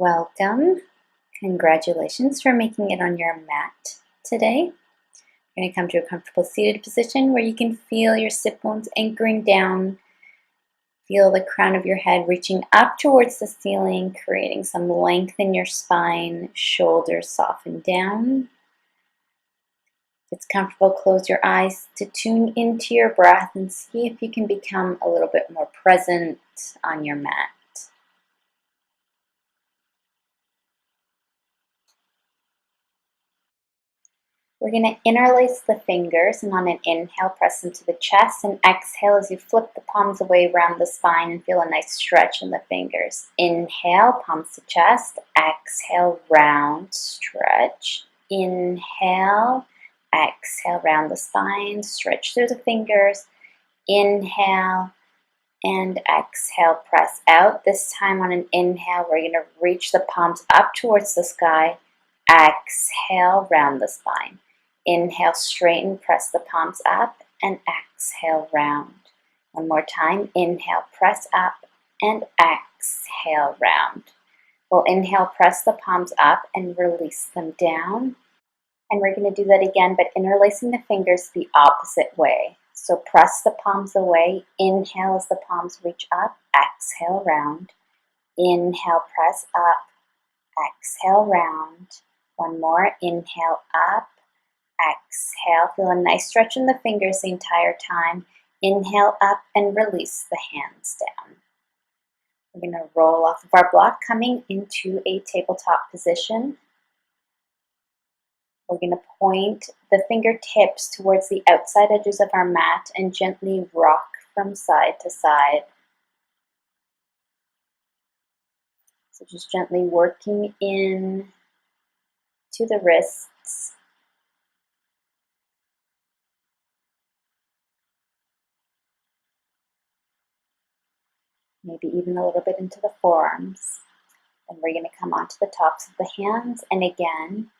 Welcome. Congratulations for making it on your mat today. You're going to come to a comfortable seated position where you can feel your sit bones anchoring down. Feel the crown of your head reaching up towards the ceiling, creating some length in your spine. Shoulders soften down. If it's comfortable, close your eyes to tune into your breath and see if you can become a little bit more present on your mat. We're going to interlace the fingers, and on an inhale, press them to the chest, and exhale as you flip the palms away around the spine and feel a nice stretch in the fingers. Inhale, palms to chest. Exhale, round, stretch. Inhale, exhale, round the spine, stretch through the fingers. Inhale, and exhale, press out. This time on an inhale, we're going to reach the palms up towards the sky. Exhale, round the spine. Inhale, straighten, press the palms up, and exhale, round. One more time. Inhale, press up, and exhale, round. We'll inhale, press the palms up, and release them down. And we're going to do that again, but interlacing the fingers the opposite way. So press the palms away. Inhale as the palms reach up. Exhale, round. Inhale, press up. Exhale, round. One more. Inhale, up. Exhale. Feel a nice stretch in the fingers the entire time. Inhale up and release the hands down. We're going to roll off of our block, coming into a tabletop position. We're going to point the fingertips towards the outside edges of our mat and gently rock from side to side. So just gently working in to the wrists. Maybe even a little bit into the forearms. Then we're going to come onto the tops of the hands, and again,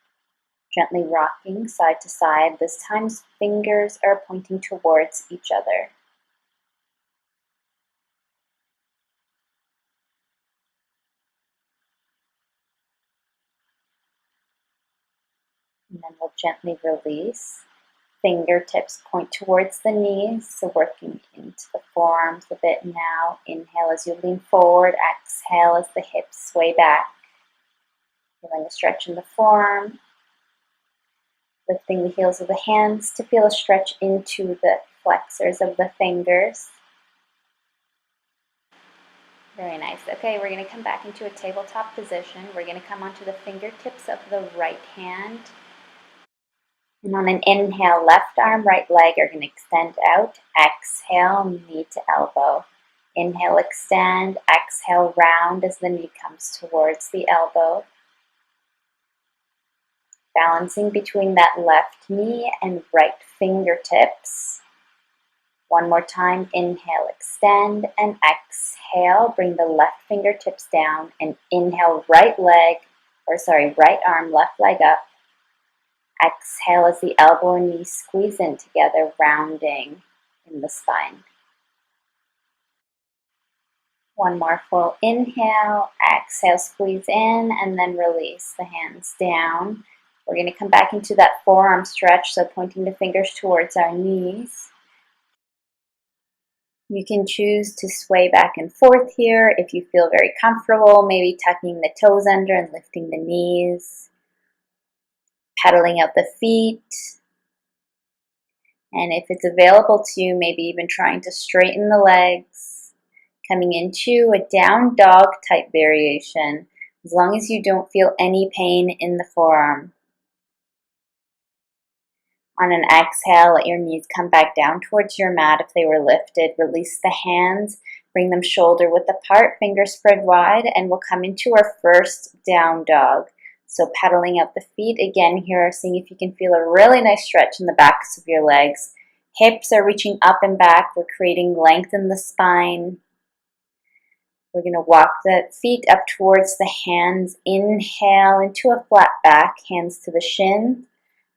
gently rocking side to side. This time fingers are pointing towards each other. And then we'll gently release. Fingertips point towards the knees, so working into the forearms a bit now. Inhale as you lean forward, exhale as the hips sway back. Feeling a stretch in the forearm. Lifting the heels of the hands to feel a stretch into the flexors of the fingers. Very nice. Okay, we're going to come back into a tabletop position. We're going to come onto the fingertips of the right hand. And on an inhale, left arm, right leg are going to extend out. Exhale, knee to elbow. Inhale, extend. Exhale, round as the knee comes towards the elbow. Balancing between that left knee and right fingertips. One more time. Inhale, extend, and exhale. Bring the left fingertips down and inhale, right arm, left leg up. Exhale as the elbow and knee squeeze in together, rounding in the spine. One more full inhale, exhale, squeeze in, and then release the hands down. We're going to come back into that forearm stretch, so pointing the fingers towards our knees. You can choose to sway back and forth here if you feel very comfortable, maybe tucking the toes under and lifting the knees. Pedaling out the feet, and if it's available to you, maybe even trying to straighten the legs, coming into a down dog type variation, as long as you don't feel any pain in the forearm. On an exhale, let your knees come back down towards your mat if they were lifted. Release the hands, bring them shoulder width apart, fingers spread wide, and we'll come into our first down dog. So pedaling up the feet, again here, seeing if you can feel a really nice stretch in the backs of your legs. Hips are reaching up and back. We're creating length in the spine. We're going to walk the feet up towards the hands. Inhale into a flat back, hands to the shin.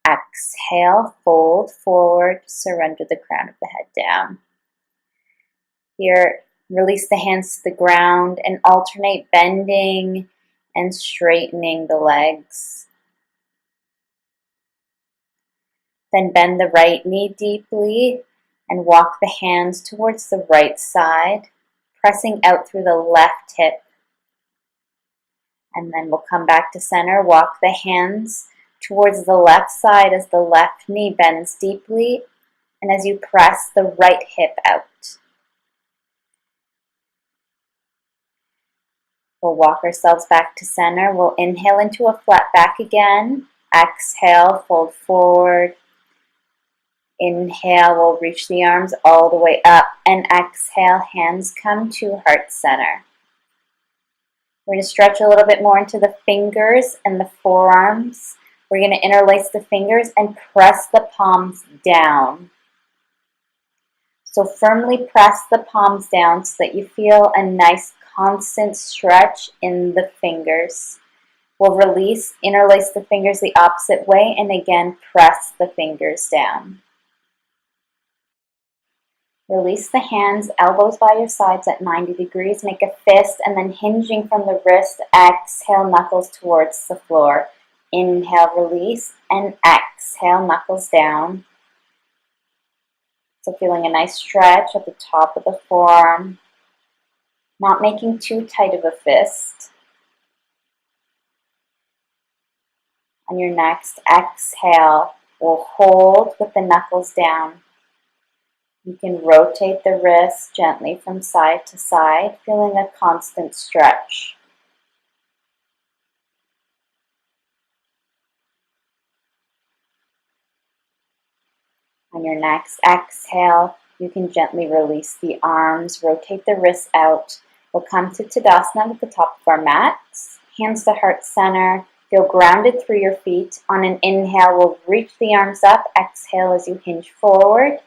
Exhale, fold forward, surrender the crown of the head down. Here, release the hands to the ground and alternate bending and straightening the legs. Then bend the right knee deeply and walk the hands towards the right side, pressing out through the left hip. And then we'll come back to center, walk the hands towards the left side as the left knee bends deeply and as you press the right hip out. We'll walk ourselves back to center. We'll inhale into a flat back again. Exhale, fold forward. Inhale, we'll reach the arms all the way up. And exhale, hands come to heart center. We're going to stretch a little bit more into the fingers and the forearms. We're going to interlace the fingers and press the palms down. So firmly press the palms down so that you feel a nice constant stretch in the fingers. We'll release, interlace the fingers the opposite way, and again press the fingers down. Release the hands, elbows by your sides at 90 degrees. Make a fist and then hinging from the wrist, exhale, knuckles towards the floor. Inhale, release, and exhale, knuckles down. So feeling a nice stretch at the top of the forearm. Not making too tight of a fist. On your next exhale, we'll hold with the knuckles down. You can rotate the wrist gently from side to side, feeling a constant stretch. On your next exhale, you can gently release the arms, rotate the wrists out. We'll come to Tadasana at the top of our mats. Hands to heart center. Feel grounded through your feet. On an inhale, we'll reach the arms up. Exhale as you hinge forward.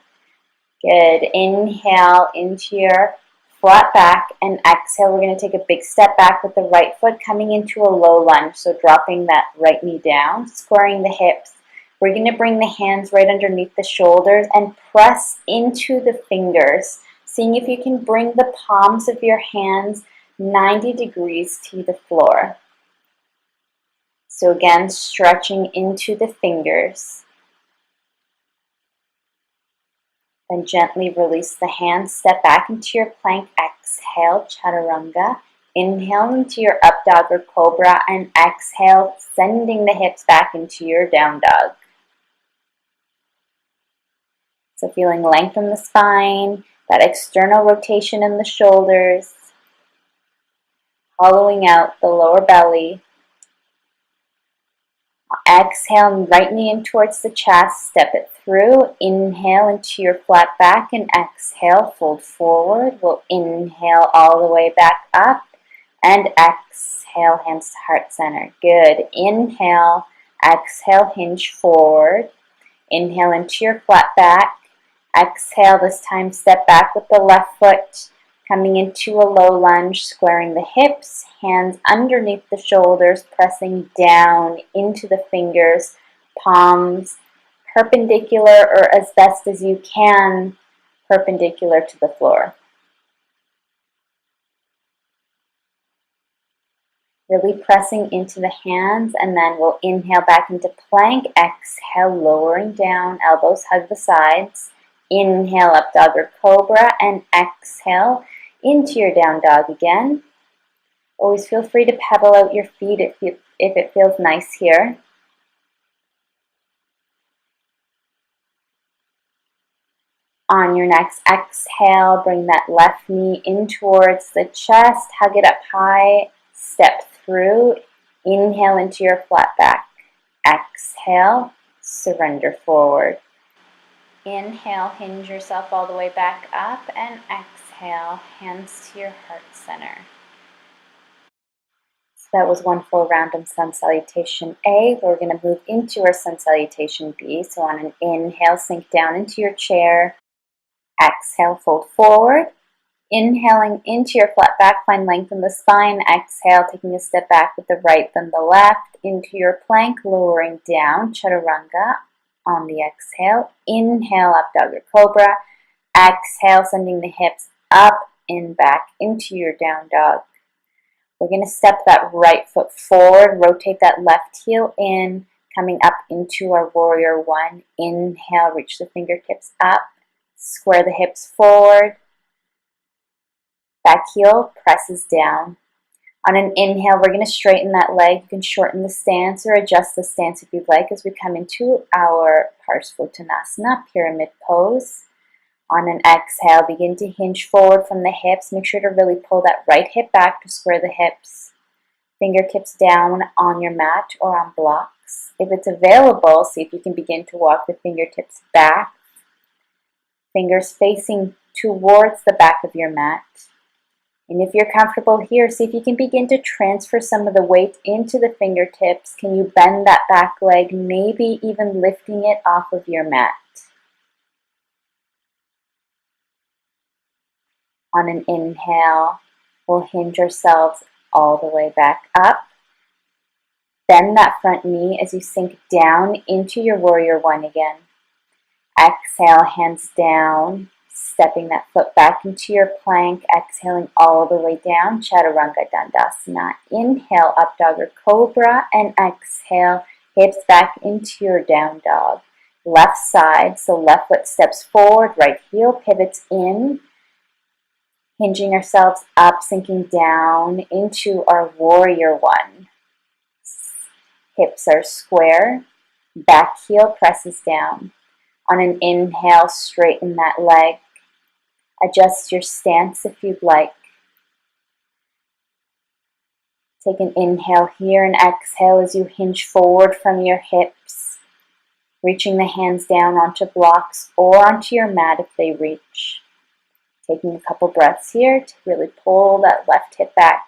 Good. Inhale into your flat back, and exhale, we're going to take a big step back with the right foot coming into a low lunge. So dropping that right knee down, squaring the hips. We're going to bring the hands right underneath the shoulders and press into the fingers, seeing if you can bring the palms of your hands 90 degrees to the floor. So again, stretching into the fingers. Then gently release the hands, step back into your plank, exhale, chaturanga. Inhale into your up dog or cobra, and exhale, sending the hips back into your down dog. So feeling length in the spine, that external rotation in the shoulders, hollowing out the lower belly. Exhale, right knee in towards the chest, step it through. Inhale into your flat back and exhale, fold forward. We'll inhale all the way back up and exhale, hands to heart center. Good. Inhale, exhale, hinge forward. Inhale into your flat back. Exhale, this time step back with the left foot, coming into a low lunge, squaring the hips, hands underneath the shoulders, pressing down into the fingers, palms perpendicular or as best as you can, perpendicular to the floor. Really pressing into the hands, and then we'll inhale back into plank, exhale, lowering down, elbows hug the sides. Inhale, up dog or cobra, and exhale into your down dog again. Always feel free to pedal out your feet if it feels nice here. On your next exhale, bring that left knee in towards the chest, hug it up high, step through. Inhale into your flat back. Exhale, surrender forward. Inhale, hinge yourself all the way back up, and exhale, hands to your heart center. So that was one full round of Sun Salutation A. We're going to move into our Sun Salutation B. So on an inhale, sink down into your chair. Exhale, fold forward. Inhaling into your flat back, find length in the spine. Exhale, taking a step back with the right, then the left. Into your plank, lowering down, chaturanga. On the exhale, inhale, up dog or cobra. Exhale, sending the hips up and back into your down dog. We're going to step that right foot forward, rotate that left heel in, coming up into our warrior one. Inhale, reach the fingertips up, square the hips forward, back heel presses down. On an inhale, we're going to straighten that leg. You can shorten the stance or adjust the stance if you'd like as we come into our Parsvottanasana, pyramid pose. On an exhale, begin to hinge forward from the hips. Make sure to really pull that right hip back to square the hips. Fingertips down on your mat or on blocks. If it's available, see if you can begin to walk the fingertips back. Fingers facing towards the back of your mat. And if you're comfortable here, see if you can begin to transfer some of the weight into the fingertips. Can you bend that back leg, maybe even lifting it off of your mat? On an inhale, we'll hinge ourselves all the way back up. Bend that front knee as you sink down into your warrior one again. Exhale, hands down, stepping that foot back into your plank, exhaling all the way down, Chaturanga Dandasana. Inhale, up dog or cobra, and exhale, hips back into your down dog. Left side, so left foot steps forward, right heel pivots in, hinging ourselves up, sinking down into our warrior one. Hips are square, back heel presses down. On an inhale, straighten that leg. Adjust your stance if you'd like. Take an inhale here and exhale as you hinge forward from your hips, reaching the hands down onto blocks or onto your mat if they reach. Taking a couple breaths here to really pull that left hip back.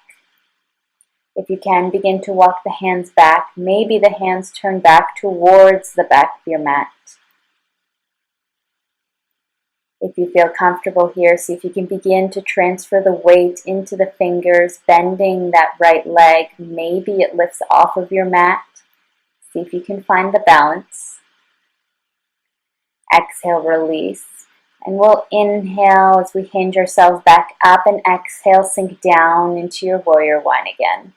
If you can, begin to walk the hands back. Maybe the hands turn back towards the back of your mat. If you feel comfortable here, see if you can begin to transfer the weight into the fingers, bending that right leg. Maybe it lifts off of your mat. See if you can find the balance. Exhale, release. And we'll inhale as we hinge ourselves back up, and exhale, sink down into your warrior one again.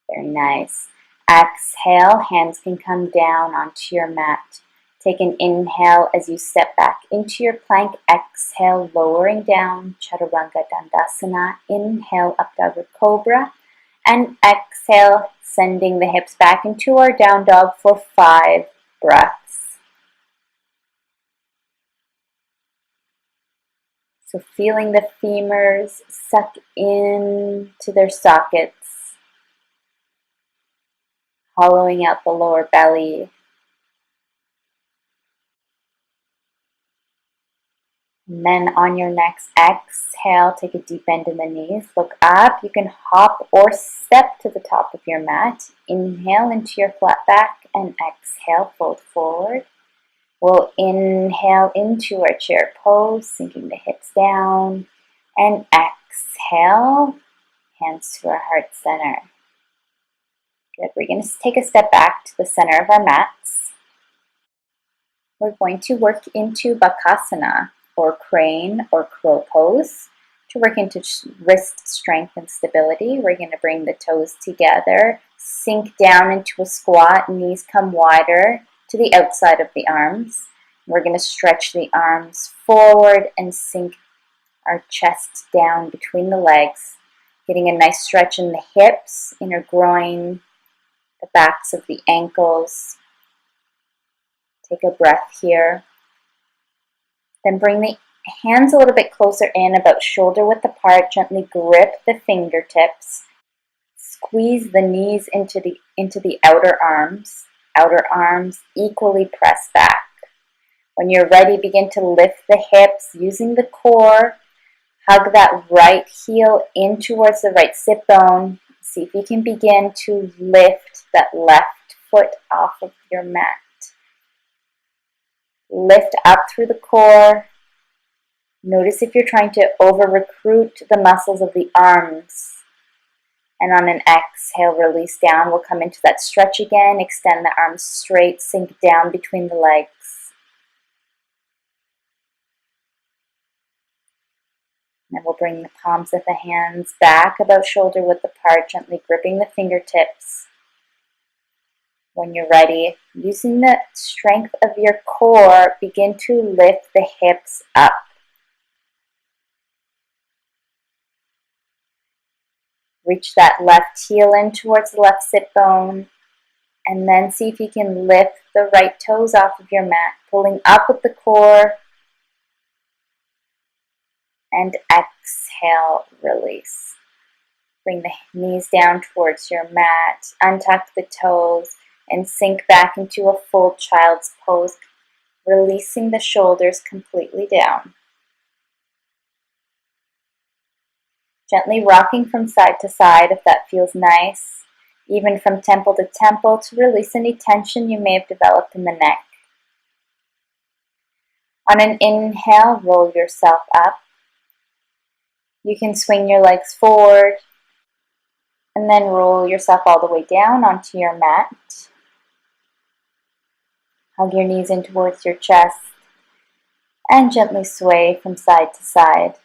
Very nice. Exhale, hands can come down onto your mat. Take an inhale as you step back into your plank. Exhale, lowering down, Chaturanga Dandasana. Inhale, up dog or cobra. And exhale, sending the hips back into our down dog for 5 breaths. So feeling the femurs suck into their sockets, hollowing out the lower belly. And then on your next exhale, take a deep bend in the knees. Look up. You can hop or step to the top of your mat. Inhale into your flat back and exhale, fold forward. We'll inhale into our chair pose, sinking the hips down. And exhale, hands to our heart center. Good. We're going to take a step back to the center of our mats. We're going to work into Bakasana, or crane or crow pose. To work into wrist strength and stability, we're going to bring the toes together, sink down into a squat, knees come wider to the outside of the arms. We're going to stretch the arms forward and sink our chest down between the legs, getting a nice stretch in the hips, inner groin, the backs of the ankles. Take a breath here. Then bring the hands a little bit closer in, about shoulder width apart. Gently grip the fingertips. Squeeze the knees into the outer arms. Outer arms equally press back. When you're ready, begin to lift the hips using the core. Hug that right heel in towards the right sit bone. See if you can begin to lift that left foot off of your mat. Lift up through the core. Notice if you're trying to over-recruit the muscles of the arms. And on an exhale, release down. We'll come into that stretch again. Extend the arms straight. Sink down between the legs. Then we'll bring the palms of the hands back about shoulder width apart, gently gripping the fingertips. When you're ready, using the strength of your core, begin to lift the hips up. Reach that left heel in towards the left sit bone, and then see if you can lift the right toes off of your mat, pulling up with the core, and exhale, release. Bring the knees down towards your mat, untuck the toes, and sink back into a full child's pose, releasing the shoulders completely down. Gently rocking from side to side if that feels nice, even from temple to temple, to release any tension you may have developed in the neck. On an inhale, roll yourself up. You can swing your legs forward and then roll yourself all the way down onto your mat. Hug your knees in towards your chest and gently sway from side to side.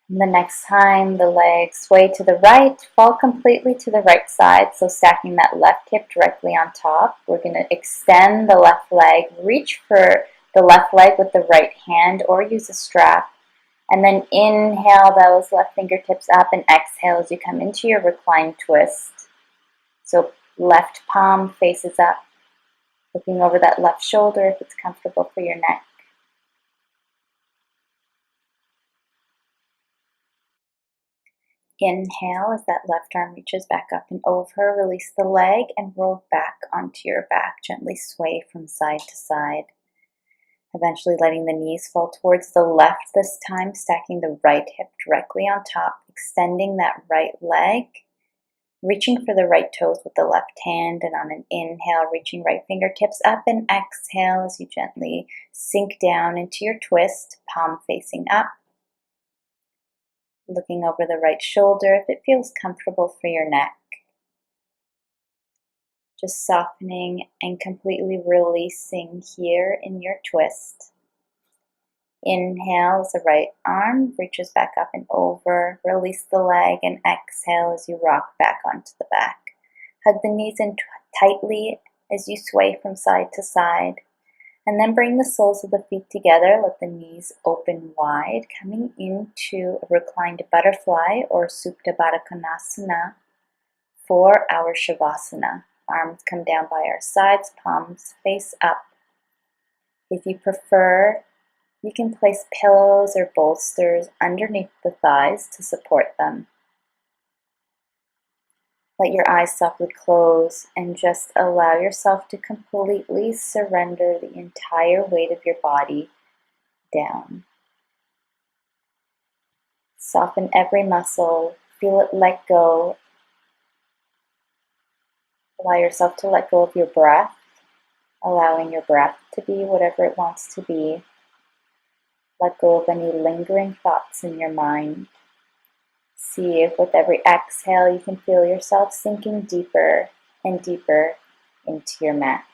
And the next time the legs sway to the right, fall completely to the right side, so stacking that left hip directly on top. We're going to extend the left leg, reach for the left leg with the right hand or use a strap. And then inhale those left fingertips up and exhale as you come into your reclined twist. So left palm faces up, looking over that left shoulder if it's comfortable for your neck. Inhale as that left arm reaches back up and over, release the leg and roll back onto your back. Gently sway from side to side. Eventually letting the knees fall towards the left this time, stacking the right hip directly on top, extending that right leg, reaching for the right toes with the left hand, and on an inhale, reaching right fingertips up, and exhale as you gently sink down into your twist, palm facing up. Looking over the right shoulder if it feels comfortable for your neck. Just softening and completely releasing here in your twist. Inhale as the right arm reaches back up and over. Release the leg and exhale as you rock back onto the back. Hug the knees in tightly as you sway from side to side. And then bring the soles of the feet together. Let the knees open wide, coming into a reclined butterfly or Supta Baddha Konasana for our Shavasana. Arms come down by our sides, palms face up. If you prefer, you can place pillows or bolsters underneath the thighs to support them. Let your eyes softly close and just allow yourself to completely surrender the entire weight of your body down. Soften every muscle, feel it let go. Allow yourself to let go of your breath, allowing your breath to be whatever it wants to be. Let go of any lingering thoughts in your mind. See if with every exhale you can feel yourself sinking deeper and deeper into your mat.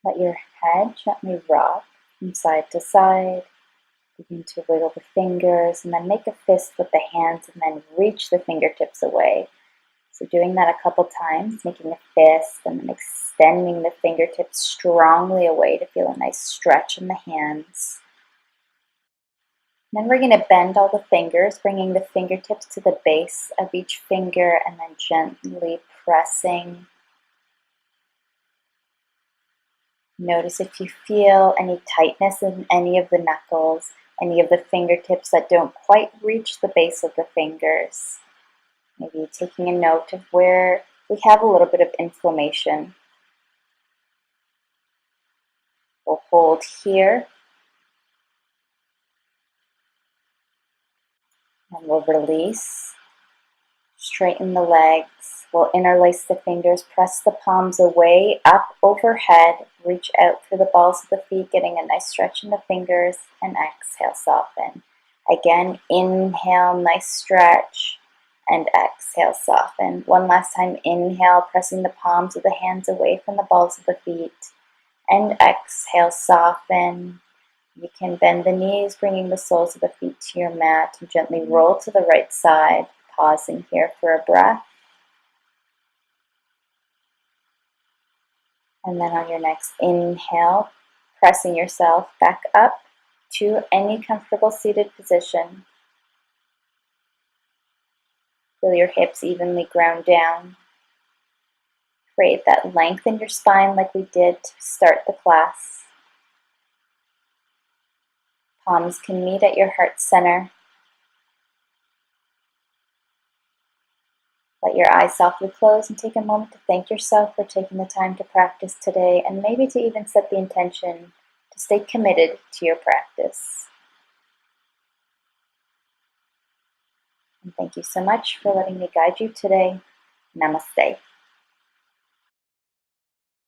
Let your head gently rock from side to side. Begin to wiggle the fingers and then make a fist with the hands and then reach the fingertips away. So doing that a couple times, making a fist and then extending the fingertips strongly away to feel a nice stretch in the hands. Then we're going to bend all the fingers, bringing the fingertips to the base of each finger and then gently pressing. Notice if you feel any tightness in any of the knuckles, any of the fingertips that don't quite reach the base of the fingers. Maybe taking a note of where we have a little bit of inflammation. We'll hold here. And we'll release. Straighten the legs. We'll interlace the fingers, press the palms away, up overhead, reach out through the balls of the feet, getting a nice stretch in the fingers, and exhale, soften. Again, inhale, nice stretch, and exhale, soften. One last time, inhale, pressing the palms of the hands away from the balls of the feet, and exhale, soften. You can bend the knees, bringing the soles of the feet to your mat, and gently roll to the right side, pausing here for a breath. And then on your next inhale, pressing yourself back up to any comfortable seated position. Feel your hips evenly ground down. Create that length in your spine like we did to start the class. Palms can meet at your heart center. Let your eyes softly close and take a moment to thank yourself for taking the time to practice today, and maybe to even set the intention to stay committed to your practice. And thank you so much for letting me guide you today. Namaste.